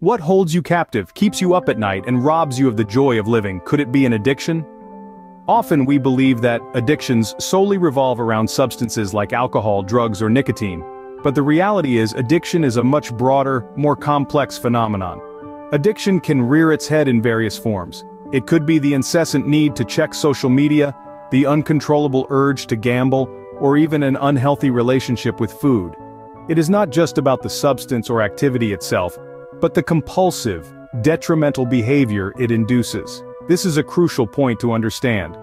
What holds you captive, keeps you up at night, and robs you of the joy of living? Could it be an addiction? Often we believe that addictions solely revolve around substances like alcohol, drugs, or nicotine. But the reality is, addiction is a much broader, more complex phenomenon. Addiction can rear its head in various forms. It could be the incessant need to check social media, the uncontrollable urge to gamble, or even an unhealthy relationship with food. It is not just about the substance or activity itself, but the compulsive, detrimental behavior it induces. This is a crucial point to understand.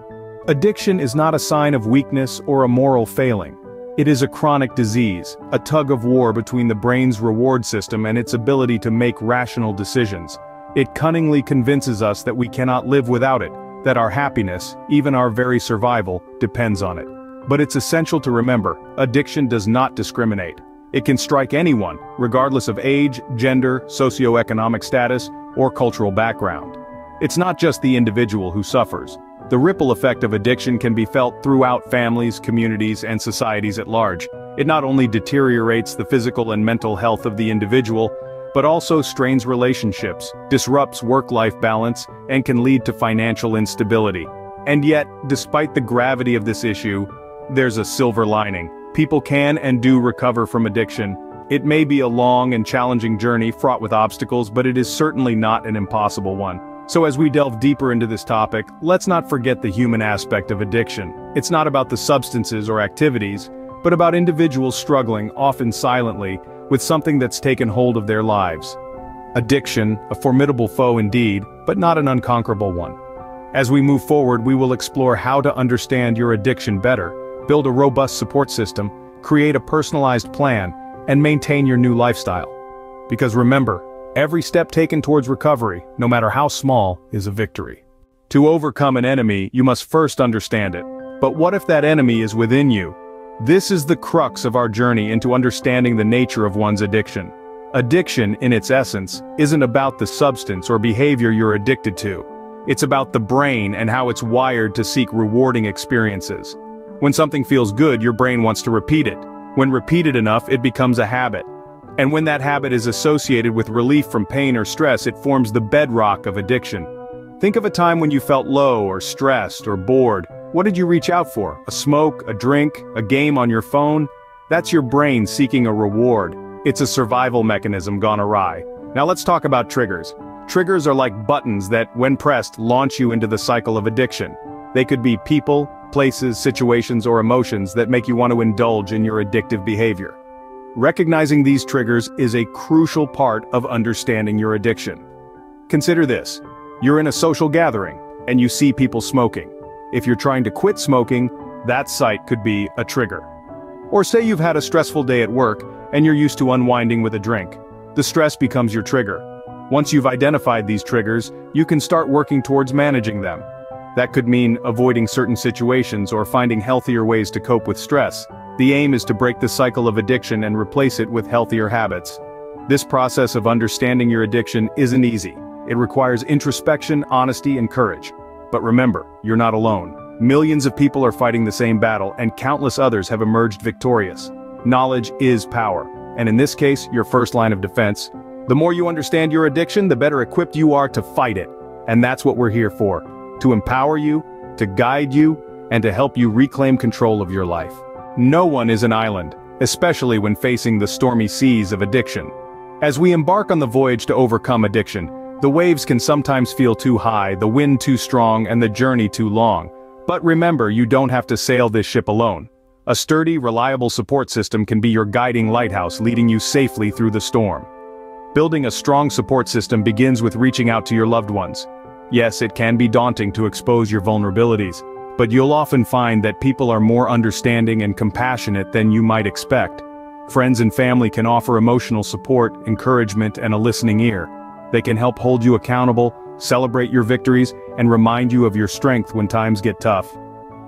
Addiction is not a sign of weakness or a moral failing. It is a chronic disease, a tug-of-war between the brain's reward system and its ability to make rational decisions. It cunningly convinces us that we cannot live without it, that our happiness, even our very survival, depends on it. But it's essential to remember, addiction does not discriminate. It can strike anyone, regardless of age, gender, socioeconomic status, or cultural background. It's not just the individual who suffers. The ripple effect of addiction can be felt throughout families, communities, and societies at large. It not only deteriorates the physical and mental health of the individual, but also strains relationships, disrupts work-life balance, and can lead to financial instability. And yet, despite the gravity of this issue, there's a silver lining. People can and do recover from addiction. It may be a long and challenging journey fraught with obstacles, but it is certainly not an impossible one. So as we delve deeper into this topic, let's not forget the human aspect of addiction. It's not about the substances or activities, but about individuals struggling, often silently, with something that's taken hold of their lives. Addiction, a formidable foe indeed, but not an unconquerable one. As we move forward, we will explore how to understand your addiction better, build a robust support system, create a personalized plan, and maintain your new lifestyle. Because remember, every step taken towards recovery, no matter how small, is a victory. To overcome an enemy, you must first understand it. But what if that enemy is within you? This is the crux of our journey into understanding the nature of one's addiction. Addiction, in its essence, isn't about the substance or behavior you're addicted to. It's about the brain and how it's wired to seek rewarding experiences. When something feels good, your brain wants to repeat it. When repeated enough, it becomes a habit. And when that habit is associated with relief from pain or stress, it forms the bedrock of addiction. Think of a time when you felt low or stressed or bored. What did you reach out for? A smoke, a drink, a game on your phone? That's your brain seeking a reward. It's a survival mechanism gone awry. Now let's talk about triggers. Triggers are like buttons that, when pressed, launch you into the cycle of addiction. They could be people, places, situations, or emotions that make you want to indulge in your addictive behavior. Recognizing these triggers is a crucial part of understanding your addiction. Consider this. You're in a social gathering, and you see people smoking. If you're trying to quit smoking, that sight could be a trigger. Or say you've had a stressful day at work, and you're used to unwinding with a drink. The stress becomes your trigger. Once you've identified these triggers, you can start working towards managing them. That could mean avoiding certain situations or finding healthier ways to cope with stress. The aim is to break the cycle of addiction and replace it with healthier habits. This process of understanding your addiction isn't easy. It requires introspection, honesty, and courage. But remember, you're not alone. Millions of people are fighting the same battle, and countless others have emerged victorious. Knowledge is power, and in this case, your first line of defense. The more you understand your addiction, the better equipped you are to fight it. And that's what we're here for. To empower you, to guide you, and to help you reclaim control of your life. No one is an island, especially when facing the stormy seas of addiction. As we embark on the voyage to overcome addiction, the waves can sometimes feel too high, the wind too strong, and the journey too long. But remember, you don't have to sail this ship alone. A sturdy, reliable support system can be your guiding lighthouse, leading you safely through the storm. Building a strong support system begins with reaching out to your loved ones. Yes, it can be daunting to expose your vulnerabilities, but you'll often find that people are more understanding and compassionate than you might expect. Friends and family can offer emotional support, encouragement, and a listening ear. They can help hold you accountable, celebrate your victories, and remind you of your strength when times get tough.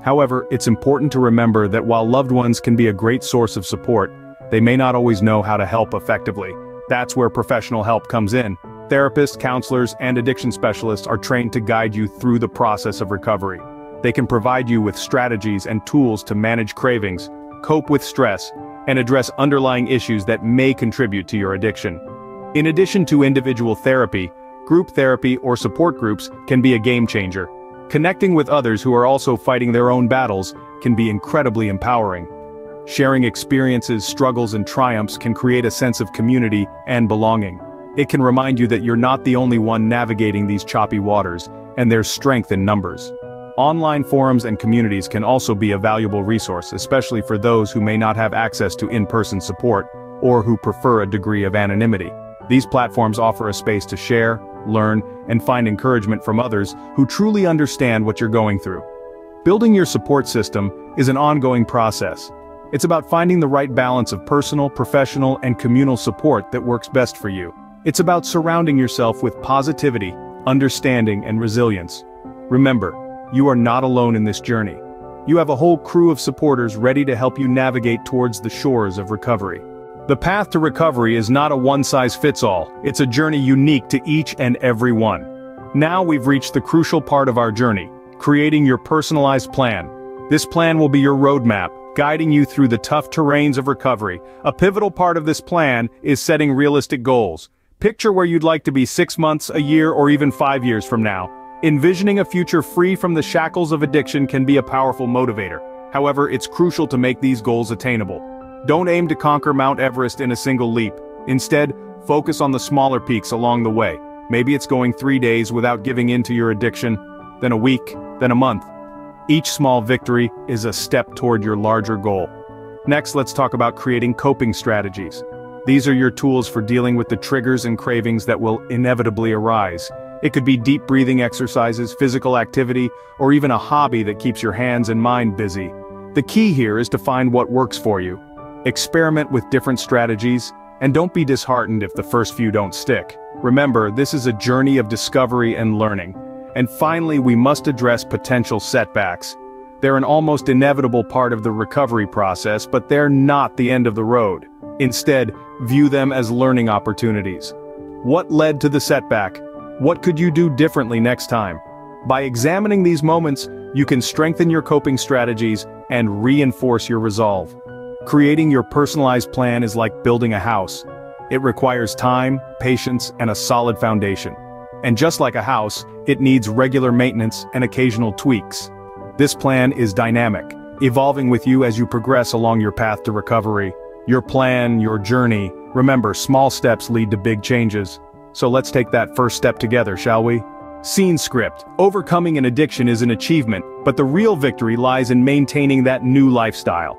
However, it's important to remember that while loved ones can be a great source of support, they may not always know how to help effectively. That's where professional help comes in. Therapists, counselors, and addiction specialists are trained to guide you through the process of recovery. They can provide you with strategies and tools to manage cravings, cope with stress, and address underlying issues that may contribute to your addiction. In addition to individual therapy, group therapy or support groups can be a game changer. Connecting with others who are also fighting their own battles can be incredibly empowering. Sharing experiences, struggles, and triumphs can create a sense of community and belonging. It can remind you that you're not the only one navigating these choppy waters, and there's strength in numbers. Online forums and communities can also be a valuable resource, especially for those who may not have access to in-person support, or who prefer a degree of anonymity. These platforms offer a space to share, learn, and find encouragement from others who truly understand what you're going through. Building your support system is an ongoing process. It's about finding the right balance of personal, professional, and communal support that works best for you. It's about surrounding yourself with positivity, understanding, and resilience. Remember, you are not alone in this journey. You have a whole crew of supporters ready to help you navigate towards the shores of recovery. The path to recovery is not a one-size-fits-all, it's a journey unique to each and every one. Now we've reached the crucial part of our journey, creating your personalized plan. This plan will be your roadmap, guiding you through the tough terrains of recovery. A pivotal part of this plan is setting realistic goals. Picture where you'd like to be 6 months, a year, or even 5 years from now. Envisioning a future free from the shackles of addiction can be a powerful motivator. However, it's crucial to make these goals attainable. Don't aim to conquer Mount Everest in a single leap. Instead, focus on the smaller peaks along the way. Maybe it's going 3 days without giving in to your addiction, then a week, then a month. Each small victory is a step toward your larger goal. Next, let's talk about creating coping strategies. These are your tools for dealing with the triggers and cravings that will inevitably arise. It could be deep breathing exercises, physical activity, or even a hobby that keeps your hands and mind busy. The key here is to find what works for you. Experiment with different strategies, and don't be disheartened if the first few don't stick. Remember, this is a journey of discovery and learning. And finally, we must address potential setbacks. They're an almost inevitable part of the recovery process, but they're not the end of the road. Instead, view them as learning opportunities. What led to the setback? What could you do differently next time? By examining these moments, you can strengthen your coping strategies and reinforce your resolve. Creating your personalized plan is like building a house. It requires time, patience, and a solid foundation. And just like a house, it needs regular maintenance and occasional tweaks. This plan is dynamic, evolving with you as you progress along your path to recovery. Your plan, your journey. Remember, small steps lead to big changes. So let's take that first step together, shall we? Scene script. Overcoming an addiction is an achievement, but the real victory lies in maintaining that new lifestyle.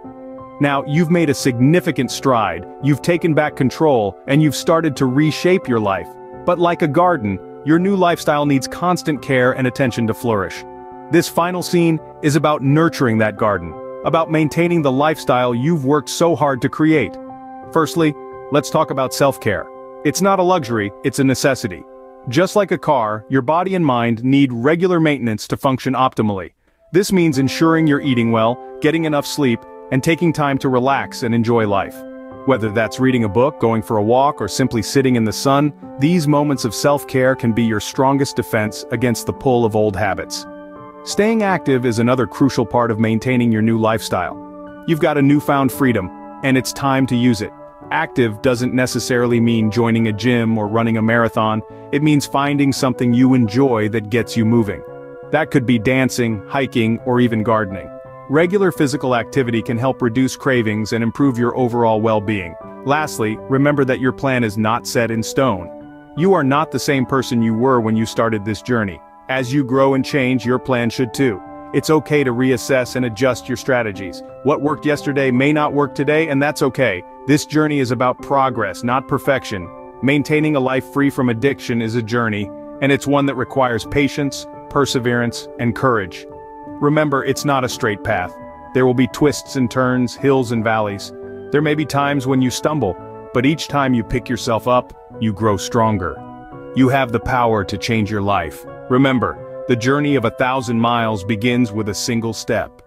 Now, you've made a significant stride, you've taken back control, and you've started to reshape your life. But like a garden, your new lifestyle needs constant care and attention to flourish. This final scene is about nurturing that garden, about maintaining the lifestyle you've worked so hard to create. Firstly, let's talk about self-care. It's not a luxury, it's a necessity. Just like a car, your body and mind need regular maintenance to function optimally. This means ensuring you're eating well, getting enough sleep, and taking time to relax and enjoy life. Whether that's reading a book, going for a walk, or simply sitting in the sun, these moments of self-care can be your strongest defense against the pull of old habits. Staying active is another crucial part of maintaining your new lifestyle. You've got a newfound freedom, and it's time to use it. Active doesn't necessarily mean joining a gym or running a marathon. It means finding something you enjoy that gets you moving. That could be dancing, hiking, or even gardening. Regular physical activity can help reduce cravings and improve your overall well-being. Lastly, remember that your plan is not set in stone. You are not the same person you were when you started this journey. As you grow and change, your plan should too. It's okay to reassess and adjust your strategies. What worked yesterday may not work today, and that's okay. This journey is about progress, not perfection. Maintaining a life free from addiction is a journey, and it's one that requires patience, perseverance, and courage. Remember, it's not a straight path. There will be twists and turns, hills and valleys. There may be times when you stumble, but each time you pick yourself up, you grow stronger. You have the power to change your life. Remember, the journey of 1,000 miles begins with a single step.